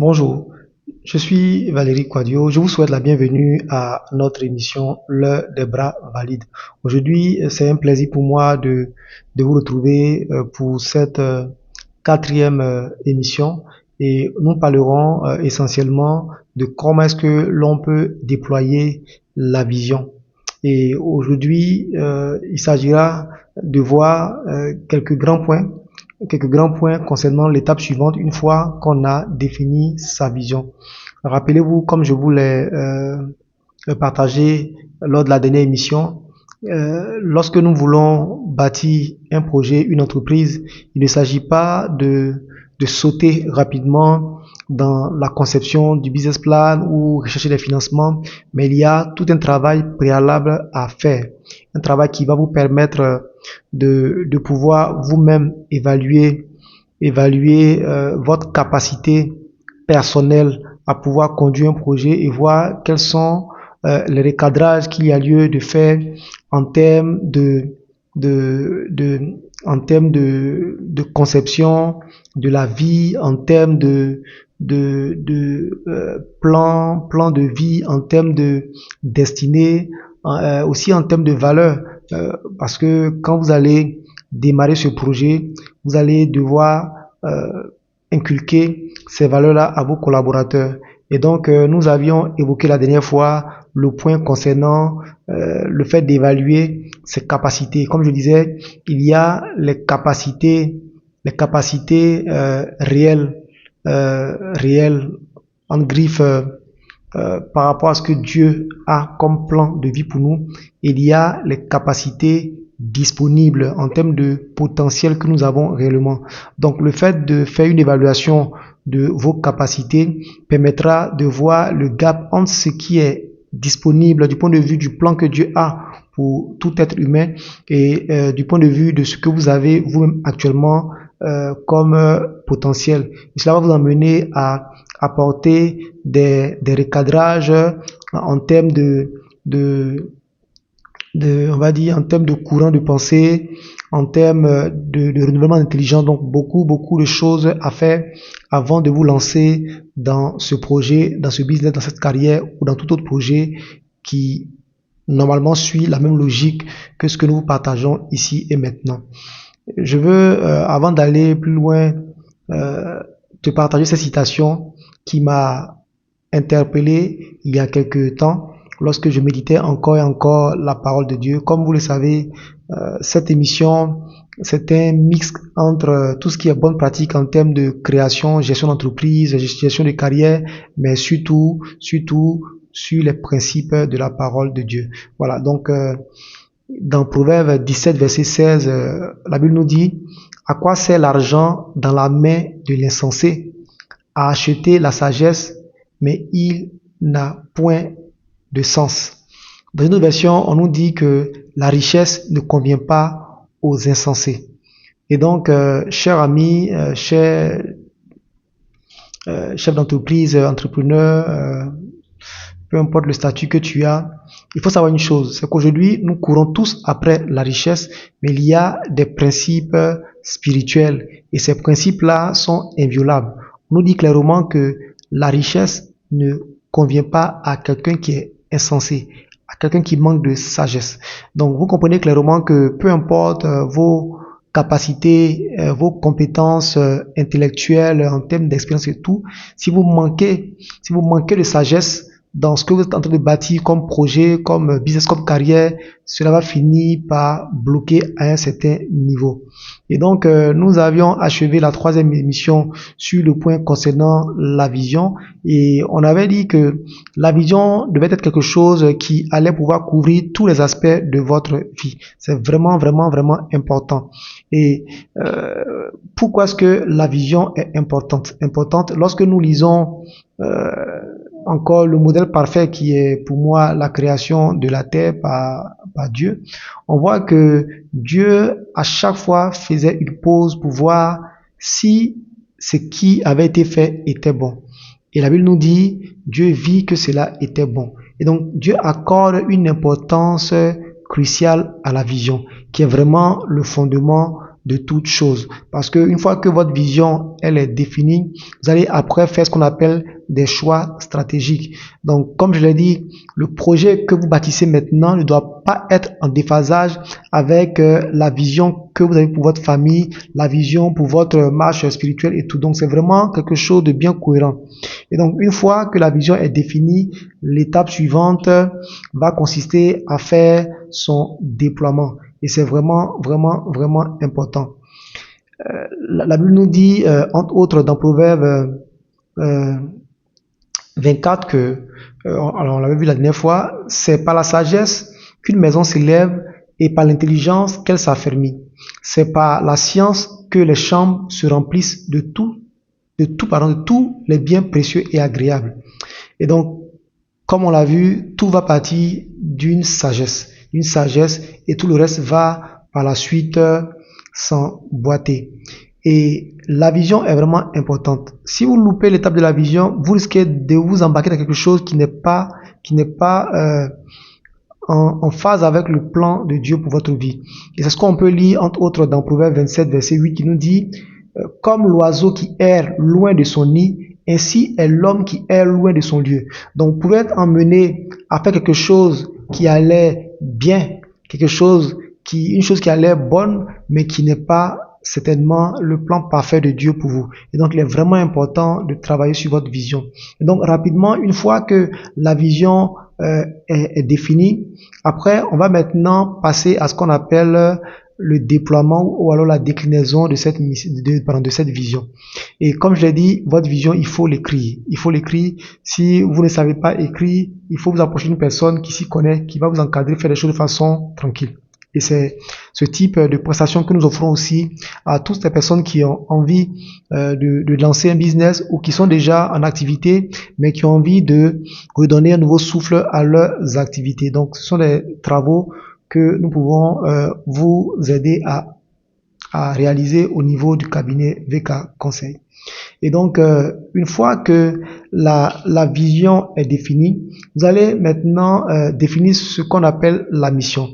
Bonjour, je suis Valérie Quadio. Je vous souhaite la bienvenue à notre émission L'heure des bras valides. Aujourd'hui, c'est un plaisir pour moi de vous retrouver pour cette quatrième émission et nous parlerons essentiellement de comment est-ce que l'on peut déployer la vision. Et aujourd'hui, il s'agira de voir quelques grands points concernant l'étape suivante une fois qu'on a défini sa vision. Rappelez-vous, comme je vous l'ai partagé lors de la dernière émission, lorsque nous voulons bâtir un projet, une entreprise, il ne s'agit pas de sauter rapidement dans la conception du business plan ou rechercher des financements, mais il y a tout un travail préalable à faire. Un travail qui va vous permettre de pouvoir vous-même évaluer votre capacité personnelle à pouvoir conduire un projet et voir quels sont les recadrages qu'il y a lieu de faire en termes de, de, de conception de la vie, en termes plan de vie, en termes de destinée, aussi en termes de valeur. Parce que quand vous allez démarrer ce projet, vous allez devoir inculquer ces valeurs-là à vos collaborateurs. Et donc, nous avions évoqué la dernière fois le point concernant le fait d'évaluer ses capacités. Comme je disais, il y a les capacités réelles en griffe par rapport à ce que Dieu a comme plan de vie pour nous. Il y a les capacités disponibles en termes de potentiel que nous avons réellement. Donc le fait de faire une évaluation de vos capacités permettra de voir le gap entre ce qui est disponible du point de vue du plan que Dieu a pour tout être humain et du point de vue de ce que vous avez vous-même actuellement comme potentiel. Et cela va vous amener à apporter des recadrages en termes on va dire, en termes de courant de pensée, en termes de renouvellement intelligent. Donc, beaucoup de choses à faire avant de vous lancer dans ce projet, dans ce business, dans cette carrière ou dans tout autre projet qui, normalement, suit la même logique que ce que nous partageons ici et maintenant. Je veux, avant d'aller plus loin, te partager cette citation qui m'a interpellé il y a quelque temps lorsque je méditais encore et encore la parole de Dieu. Comme vous le savez, cette émission, c'est un mix entre tout ce qui est bonne pratique en termes de création, gestion d'entreprise, gestion de carrière, mais surtout sur les principes de la parole de Dieu. Voilà, donc dans Proverbe 17, verset 16, la Bible nous dit: à quoi sert l'argent dans la main de l'insensé? À acheter la sagesse, mais il n'a point de sens. Dans une autre version, on nous dit que la richesse ne convient pas aux insensés. Et donc, cher ami, cher chef d'entreprise, entrepreneur, peu importe le statut que tu as, il faut savoir une chose, c'est qu'aujourd'hui, nous courons tous après la richesse, mais il y a des principes spirituels et ces principes-là sont inviolables. On nous dit clairement que la richesse ne convient pas à quelqu'un qui est insensé, à quelqu'un qui manque de sagesse. Donc, vous comprenez clairement que peu importe vos capacités, vos compétences intellectuelles en termes d'expérience et tout, si vous manquez de sagesse dans ce que vous êtes en train de bâtir comme projet, comme business, comme carrière, cela va finir par bloquer à un certain niveau. Et donc, nous avions achevé la troisième émission sur le point concernant la vision et on avait dit que la vision devait être quelque chose qui allait pouvoir couvrir tous les aspects de votre vie. C'est vraiment important. Et pourquoi est-ce que la vision est importante? Lorsque nous lisons encore le modèle parfait qui est pour moi la création de la terre par Dieu, on voit que Dieu à chaque fois faisait une pause pour voir si ce qui avait été fait était bon. Et la Bible nous dit, Dieu vit que cela était bon. Et donc Dieu accorde une importance cruciale à la vision, qui est vraiment le fondement de toute chose. Parce que une fois que votre vision, elle est définie, vous allez après faire ce qu'on appelle des choix stratégiques. Donc, comme je l'ai dit, le projet que vous bâtissez maintenant ne doit pas être en déphasage avec la vision que vous avez pour votre famille, la vision pour votre marche spirituelle et tout. Donc, c'est vraiment quelque chose de bien cohérent. Et donc, une fois que la vision est définie, l'étape suivante va consister à faire son déploiement. Et c'est vraiment, vraiment, vraiment important. La Bible nous dit, entre autres, dans Proverbe 24, que, alors on l'avait vu la dernière fois, c'est par la sagesse qu'une maison s'élève et par l'intelligence qu'elle s'affermit. C'est par la science que les chambres se remplissent de tous les biens précieux et agréables. Et donc, comme on l'a vu, tout va partir d'une sagesse, et tout le reste va par la suite s'emboîter. Et la vision est vraiment importante. Si vous loupez l'étape de la vision, vous risquez de vous embarquer dans quelque chose qui n'est pas en phase avec le plan de Dieu pour votre vie. Et c'est ce qu'on peut lire entre autres dans Proverbe 27, verset 8, qui nous dit comme l'oiseau qui erre loin de son nid, ainsi est l'homme qui erre loin de son lieu. Donc, vous pouvez être emmené à faire quelque chose qui allait bien, une chose qui a l'air bonne, mais qui n'est pas certainement le plan parfait de Dieu pour vous. Et donc, il est vraiment important de travailler sur votre vision. Et donc, rapidement, une fois que la vision est définie, après, on va maintenant passer à ce qu'on appelle le déploiement ou alors la déclinaison de cette vision. Et comme je l'ai dit, votre vision, il faut l'écrire. Si vous ne savez pas écrire, il faut vous approcher d'une personne qui s'y connaît, qui va vous encadrer, faire les choses de façon tranquille. Et c'est ce type de prestation que nous offrons aussi à toutes les personnes qui ont envie de lancer un business ou qui sont déjà en activité, mais qui ont envie de redonner un nouveau souffle à leurs activités. Donc, ce sont des travaux que nous pouvons vous aider à réaliser au niveau du cabinet VK Conseil. Et donc, une fois que la vision est définie, vous allez maintenant définir ce qu'on appelle la mission.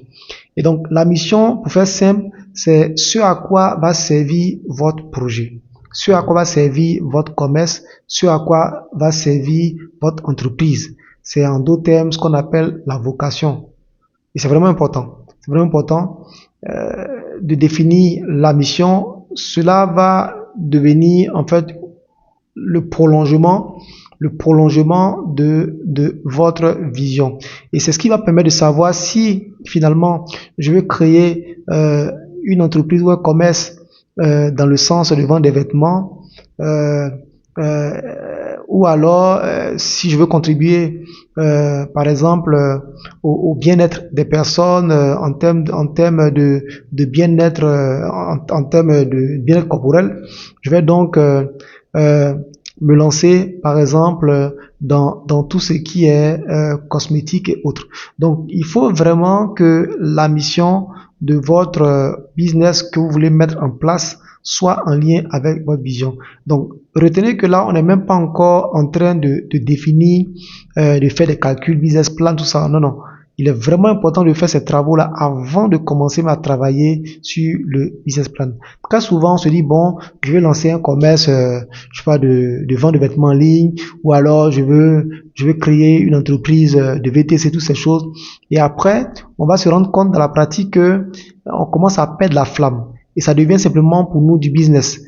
Et donc, la mission, pour faire simple, c'est ce à quoi va servir votre projet, ce à quoi va servir votre commerce, ce à quoi va servir votre entreprise. C'est en d'autres termes ce qu'on appelle la vocation. Et c'est vraiment important. C'est vraiment important de définir la mission. Cela va devenir en fait le prolongement de votre vision. Et c'est ce qui va permettre de savoir si finalement je veux créer une entreprise ou un commerce dans le sens de vendre des vêtements, ou alors si je veux contribuer par exemple au bien-être des personnes en termes de bien-être en termes de bien-être corporel, je vais donc me lancer par exemple dans tout ce qui est cosmétique et autres. Donc il faut vraiment que la mission de votre business que vous voulez mettre en place soit en lien avec votre vision. Donc retenez que là on n'est même pas encore en train de définir, de faire des calculs, business plan, tout ça. Non. Il est vraiment important de faire ces travaux-là avant de commencer à travailler sur le business plan. Très souvent, on se dit, bon, je vais lancer un commerce, je sais pas, de vente de vêtements en ligne, ou alors je veux créer une entreprise de VTC, toutes ces choses. Et après, on va se rendre compte dans la pratique que on commence à perdre la flamme. Et ça devient simplement pour nous du business.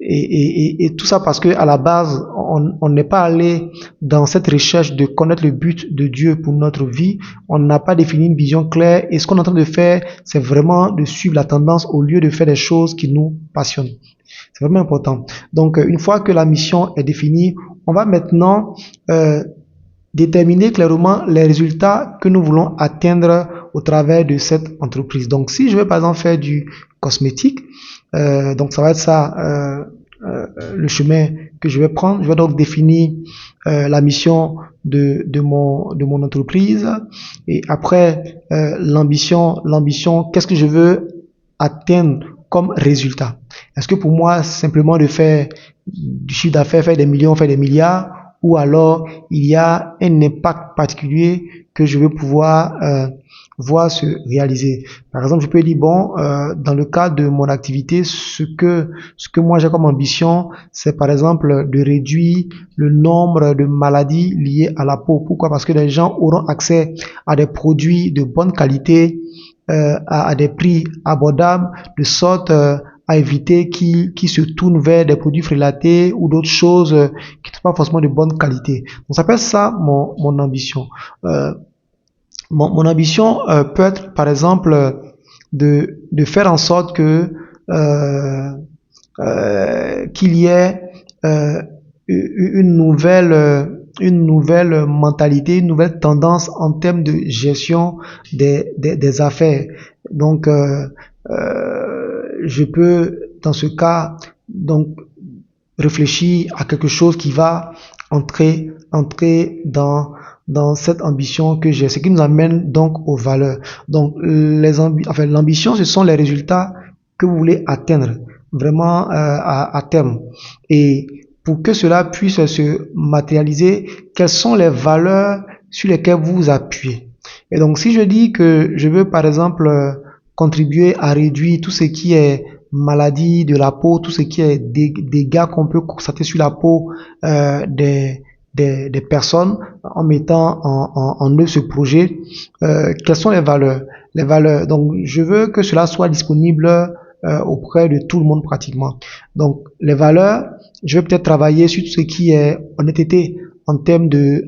Et tout ça parce que à la base, on n'est pas allé dans cette recherche de connaître le but de Dieu pour notre vie. On n'a pas défini une vision claire. Et ce qu'on est en train de faire, c'est vraiment de suivre la tendance au lieu de faire des choses qui nous passionnent. C'est vraiment important. Donc, une fois que la mission est définie, on va maintenant déterminer clairement les résultats que nous voulons atteindre au travers de cette entreprise. Donc, si je veux par exemple faire du cosmétique, donc ça va être ça le chemin que je vais prendre. Je vais donc définir la mission de mon entreprise et après l'ambition, qu'est-ce que je veux atteindre comme résultat. Est-ce que pour moi c'est simplement de faire du chiffre d'affaires, faire des millions, faire des milliards, ou alors il y a un impact particulier que je veux pouvoir voir se réaliser. Par exemple, je peux dire, bon, dans le cadre de mon activité, ce que moi j'ai comme ambition, c'est par exemple de réduire le nombre de maladies liées à la peau. Pourquoi? Parce que les gens auront accès à des produits de bonne qualité, à des prix abordables, de sorte à éviter qu'ils se tournent vers des produits frélatés ou d'autres choses qui ne sont pas forcément de bonne qualité. Donc ça s'appelle ça mon ambition. Euh, mon ambition peut être, par exemple, de faire en sorte que qu'il y ait une nouvelle mentalité, une nouvelle tendance en termes de gestion des affaires. Donc, je peux, dans ce cas, donc réfléchir à quelque chose qui va entrer dans cette ambition que j'ai, ce qui nous amène donc aux valeurs. Donc, enfin, l'ambition, ce sont les résultats que vous voulez atteindre vraiment à terme. Et pour que cela puisse se matérialiser, quelles sont les valeurs sur lesquelles vous vous appuyez? Et donc, si je dis que je veux, par exemple, contribuer à réduire tout ce qui est maladie de la peau, tout ce qui est dégâts qu'on peut constater sur la peau des personnes en mettant en œuvre ce projet, quelles sont les valeurs? Les valeurs. Donc, je veux que cela soit disponible auprès de tout le monde pratiquement. Donc, les valeurs, je vais peut-être travailler sur tout ce qui est honnêteté en termes de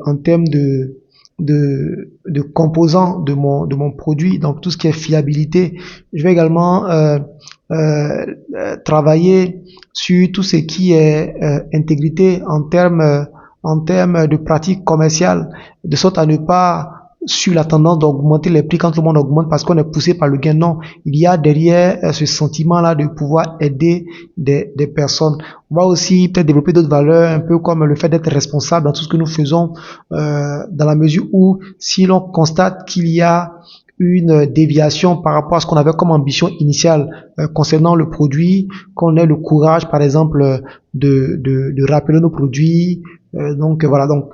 composants de mon produit, donc tout ce qui est fiabilité. Je vais également travailler sur tout ce qui est intégrité en termes de pratiques commerciales, de sorte à ne pas sur la tendance d'augmenter les prix quand tout le monde augmente parce qu'on est poussé par le gain. Non, il y a derrière ce sentiment-là de pouvoir aider des personnes. On va aussi peut-être développer d'autres valeurs, un peu comme le fait d'être responsable dans tout ce que nous faisons, dans la mesure où si l'on constate qu'il y a une déviation par rapport à ce qu'on avait comme ambition initiale concernant le produit, qu'on ait le courage, par exemple, de rappeler nos produits. Donc voilà, donc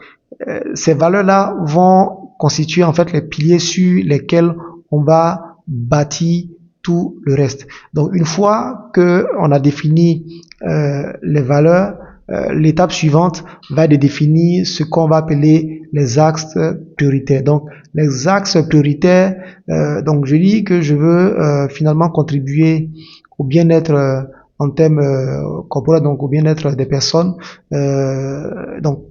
ces valeurs-là vont constituer en fait les piliers sur lesquels on va bâtir tout le reste. Donc une fois que on a défini les valeurs, l'étape suivante va être de définir ce qu'on va appeler les axes prioritaires. Donc les axes prioritaires, donc je dis que je veux finalement contribuer au bien-être en termes corporels, donc au bien-être des personnes. Donc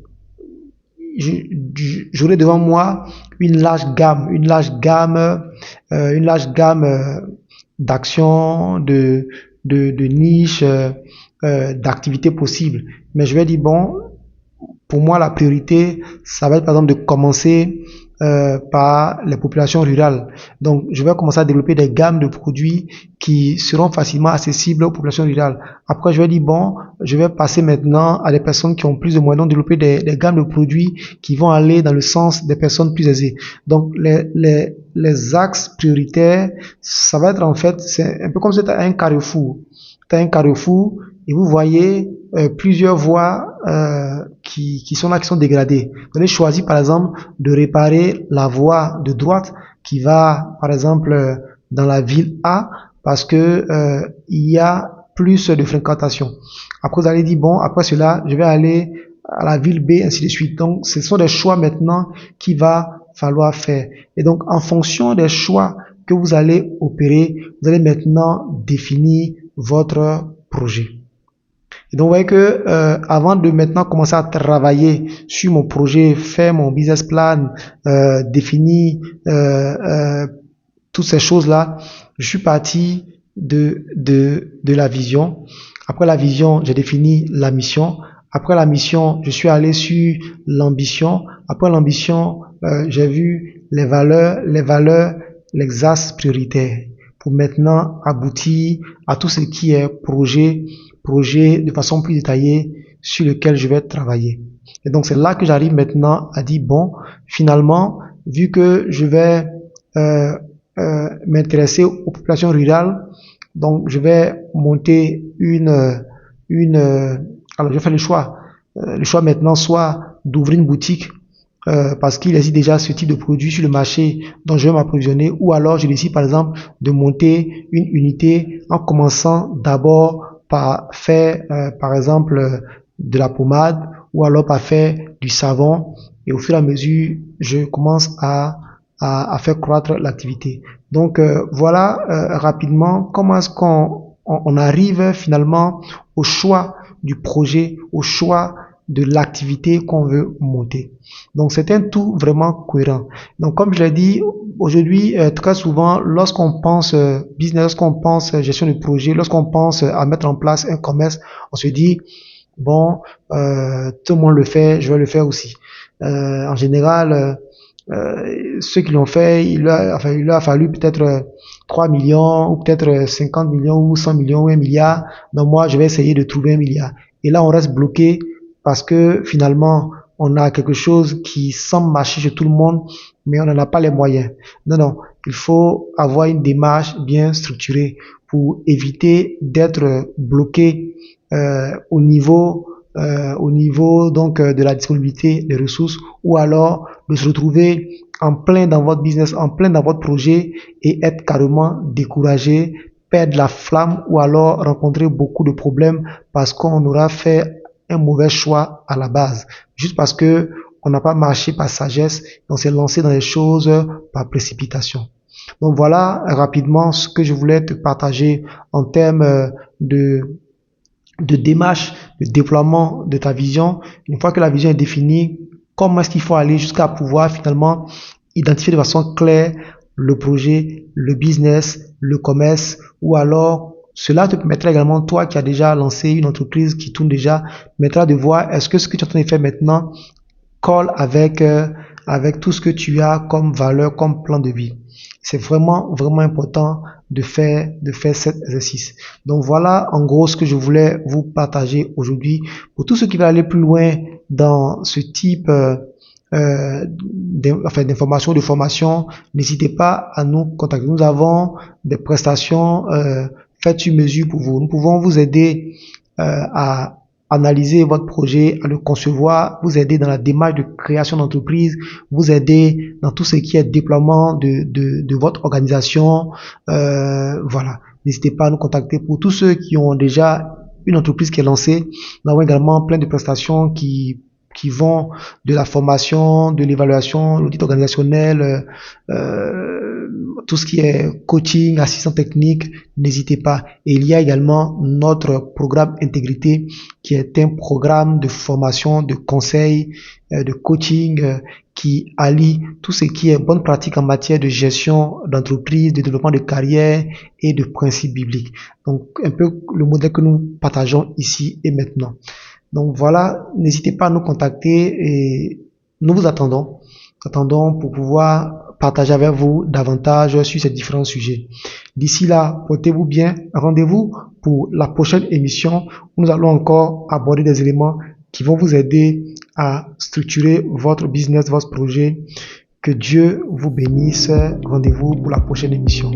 j'aurai devant moi une large gamme d'actions, de niches, d'activités possibles. Mais je vais dire, bon, pour moi, la priorité, ça va être par exemple de commencer par les populations rurales. Donc, je vais commencer à développer des gammes de produits qui seront facilement accessibles aux populations rurales. Après, je vais dire, bon, je vais passer maintenant à des personnes qui ont plus de moyens, donc développer des gammes de produits qui vont aller dans le sens des personnes plus aisées. Donc, les axes prioritaires, ça va être en fait, c'est un peu comme si tu as un carrefour. Tu as un carrefour et vous voyez plusieurs voies qui sont là, qui sont dégradées. Vous allez choisir par exemple de réparer la voie de droite qui va par exemple dans la ville A parce que il y a plus de fréquentation. Après vous allez dire bon, après cela je vais aller à la ville B, ainsi de suite. Donc ce sont des choix maintenant qu'il va falloir faire. Et donc en fonction des choix que vous allez opérer, vous allez maintenant définir votre projet. Et donc, vous voyez que avant de maintenant commencer à travailler sur mon projet, faire mon business plan, définir toutes ces choses-là, je suis parti de la vision. Après la vision, j'ai défini la mission. Après la mission, je suis allé sur l'ambition. Après l'ambition, j'ai vu les valeurs, les axes prioritaires pour maintenant aboutir à tout ce qui est projet de façon plus détaillée sur lequel je vais travailler. Et donc c'est là que j'arrive maintenant à dire bon, finalement, vu que je vais m'intéresser aux populations rurales, donc je vais monter alors je fais le choix maintenant soit d'ouvrir une boutique parce qu'il existe déjà ce type de produit sur le marché dont je vais m'approvisionner, ou alors je décide par exemple de monter une unité en commençant d'abord par faire par exemple de la pommade, ou alors par faire du savon, et au fur et à mesure je commence à faire croître l'activité. Donc voilà rapidement comment est-ce qu'on arrive finalement au choix du projet, au choix de l'activité qu'on veut monter. Donc c'est un tout vraiment cohérent. Donc comme je l'ai dit, aujourd'hui très souvent lorsqu'on pense business, lorsqu'on pense gestion de projet, lorsqu'on pense à mettre en place un commerce, on se dit bon, tout le monde le fait, je vais le faire aussi. En général, ceux qui l'ont fait, il leur a fallu peut-être 3 millions, ou peut-être 50 millions, ou 100 millions, ou 1 milliard. Donc moi, je vais essayer de trouver 1 milliard. Et là, on reste bloqué parce que finalement, on a quelque chose qui semble marcher chez tout le monde, mais on n'en a pas les moyens. Non, non, il faut avoir une démarche bien structurée pour éviter d'être bloqué au niveau donc de la disponibilité des ressources, ou alors de se retrouver en plein dans votre business, en plein dans votre projet et être carrément découragé, perdre la flamme, ou alors rencontrer beaucoup de problèmes parce qu'on aura fait un mauvais choix à la base, juste parce que on n'a pas marché par sagesse, on s'est lancé dans les choses par précipitation. Donc voilà rapidement ce que je voulais te partager en termes de démarche, de déploiement de ta vision. Une fois que la vision est définie, comment est-ce qu'il faut aller jusqu'à pouvoir finalement identifier de façon claire le projet, le business, le commerce, ou alors cela te permettra également, toi qui as déjà lancé une entreprise qui tourne déjà, permettra de voir est-ce que ce que tu es en train de faire maintenant colle avec tout ce que tu as comme valeur, comme plan de vie. C'est vraiment, vraiment important de faire cet exercice. Donc voilà, en gros, ce que je voulais vous partager aujourd'hui. Pour tous ceux qui veulent aller plus loin dans ce type d'informations, de formation, n'hésitez pas à nous contacter. Nous avons des prestations faites sur mesure pour vous. Nous pouvons vous aider à analyser votre projet, à le concevoir, vous aider dans la démarche de création d'entreprise, vous aider dans tout ce qui est déploiement de votre organisation. Voilà. N'hésitez pas à nous contacter. Pour tous ceux qui ont déjà une entreprise qui est lancée, nous avons également plein de prestations qui vont de la formation, de l'évaluation, l'audit organisationnel, tout ce qui est coaching, assistant technique, n'hésitez pas. Et il y a également notre programme Intégrité, qui est un programme de formation, de conseil, de coaching, qui allie tout ce qui est bonne pratique en matière de gestion d'entreprise, de développement de carrière et de principes bibliques. Donc un peu le modèle que nous partageons ici et maintenant. Donc voilà, n'hésitez pas à nous contacter et nous vous attendons. Attendons pour pouvoir partager avec vous davantage sur ces différents sujets. D'ici là, portez-vous bien. Rendez-vous pour la prochaine émission où nous allons encore aborder des éléments qui vont vous aider à structurer votre business, votre projet. Que Dieu vous bénisse. Rendez-vous pour la prochaine émission.